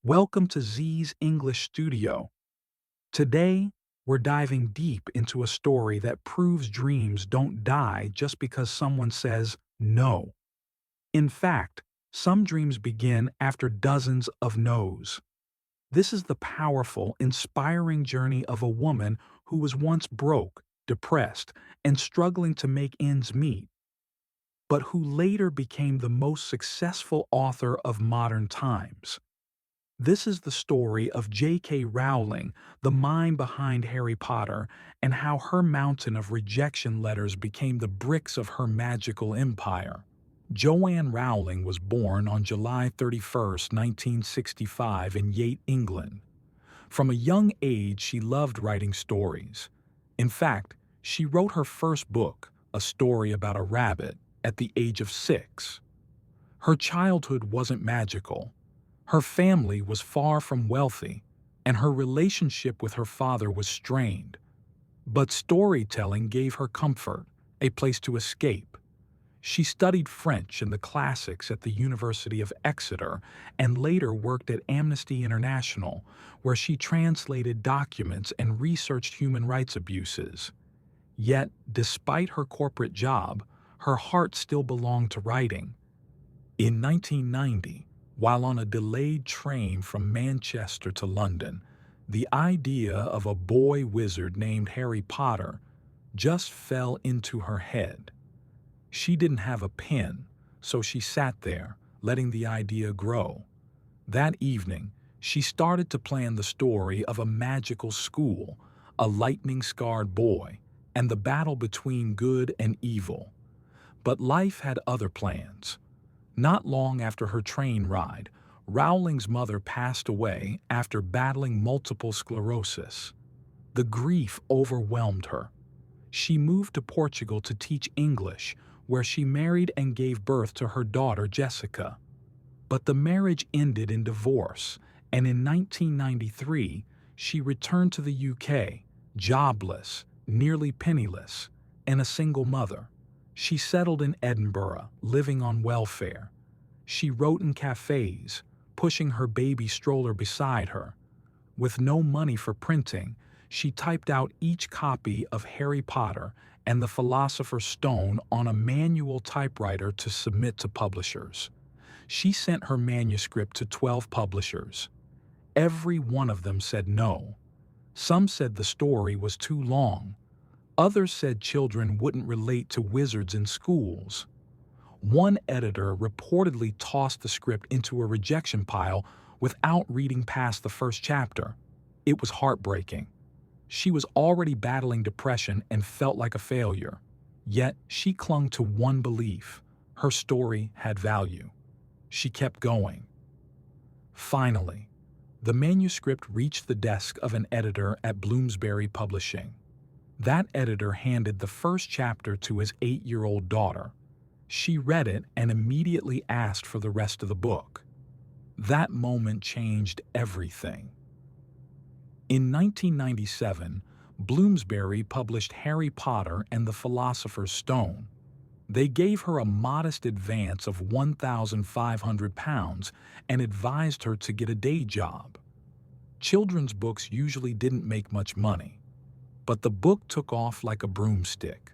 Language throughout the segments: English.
Welcome to Z's English Studio. Today, we're diving deep into a story that proves dreams don't die just because someone says no. In fact, some dreams begin after dozens of no's. This is the powerful, inspiring journey of a woman who was once broke, depressed, and struggling to make ends meet, but who later became the most successful author of modern times. This is the story of J.K. Rowling, the mind behind Harry Potter, and how her mountain of rejection letters became the bricks of her magical empire. Joanne Rowling was born on July 31st, 1965 in Yate, England. From a young age, she loved writing stories. In fact, she wrote her first book, a story about a rabbit, at the age of 6. Her childhood wasn't magical. Her family was far from wealthy, and her relationship with her father was strained. But storytelling gave her comfort, a place to escape. She studied French and the classics at the University of Exeter and later worked at Amnesty International, where she translated documents and researched human rights abuses. Yet, despite her corporate job, her heart still belonged to writing. In 1990, while on a delayed train from Manchester to London, the idea of a boy wizard named Harry Potter just fell into her head. She didn't have a pen, so she sat there, letting the idea grow. That evening, she started to plan the story of a magical school, a lightning-scarred boy, and the battle between good and evil. But life had other plans. Not long after her train ride, Rowling's mother passed away after battling multiple sclerosis. The grief overwhelmed her. She moved to Portugal to teach English, where she married and gave birth to her daughter Jessica. But the marriage ended in divorce, and in 1993, she returned to the UK, jobless, nearly penniless, and a single mother. She settled in Edinburgh, living on welfare. She wrote in cafes, pushing her baby stroller beside her. With no money for printing, she typed out each copy of Harry Potter and the Philosopher's Stone on a manual typewriter to submit to publishers. She sent her manuscript to 12 publishers. Every one of them said no. Some said the story was too long. Others said children wouldn't relate to wizards in schools. One editor reportedly tossed the script into a rejection pile without reading past the first chapter. It was heartbreaking. She was already battling depression and felt like a failure. Yet she clung to one belief: her story had value. She kept going. Finally, the manuscript reached the desk of an editor at Bloomsbury Publishing. That editor handed the first chapter to his 8-year-old daughter. She read it and immediately asked for the rest of the book. That moment changed everything. In 1997, Bloomsbury published Harry Potter and the Philosopher's Stone. They gave her a modest advance of £1,500 and advised her to get a day job. Children's books usually didn't make much money, but the book took off like a broomstick.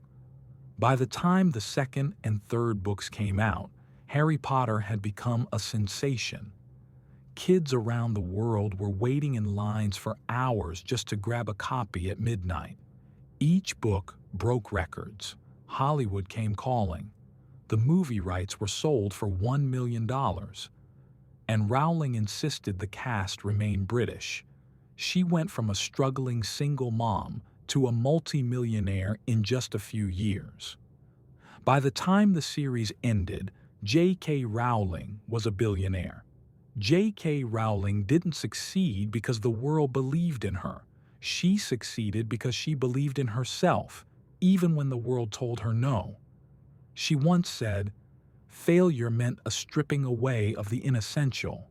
By the time the second and third books came out, Harry Potter had become a sensation. Kids around the world were waiting in lines for hours just to grab a copy at midnight. Each book broke records. Hollywood came calling. The movie rights were sold for $1 million. And Rowling insisted the cast remain British. She went from a struggling single mom to a multi-millionaire in just a few years. By the time the series ended, J.K. Rowling was a billionaire. J.K. Rowling didn't succeed because the world believed in her. She succeeded because she believed in herself, even when the world told her no. She once said, "Failure meant a stripping away of the inessential.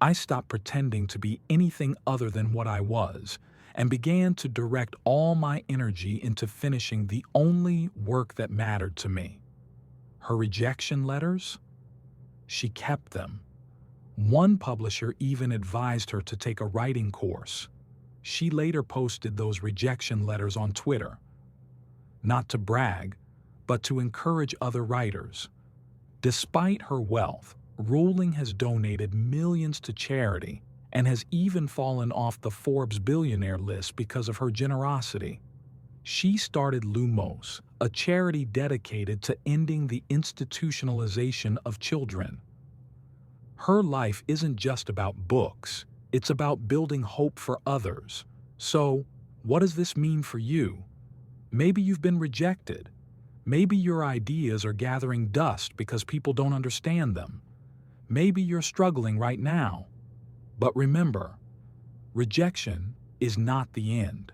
I stopped pretending to be anything other than what I was, and began to direct all my energy into finishing the only work that mattered to me." Her rejection letters? She kept them. One publisher even advised her to take a writing course. She later posted those rejection letters on Twitter, not to brag, but to encourage other writers. Despite her wealth, Rowling has donated millions to charity and has even fallen off the Forbes billionaire list because of her generosity. She started Lumos, a charity dedicated to ending the institutionalization of children. Her life isn't just about books, it's about building hope for others. So, what does this mean for you? Maybe you've been rejected. Maybe your ideas are gathering dust because people don't understand them. Maybe you're struggling right now. But remember, rejection is not the end.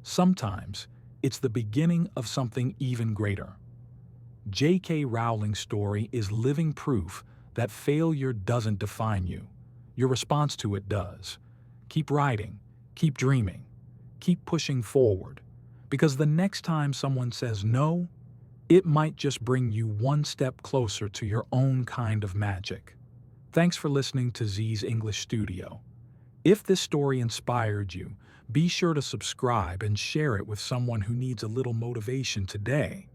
Sometimes, it's the beginning of something even greater. J.K. Rowling's story is living proof that failure doesn't define you. Your response to it does. Keep writing, keep dreaming, keep pushing forward. Because the next time someone says no, it might just bring you one step closer to your own kind of magic. Thanks for listening to Z's English Studio. If this story inspired you, be sure to subscribe and share it with someone who needs a little motivation today.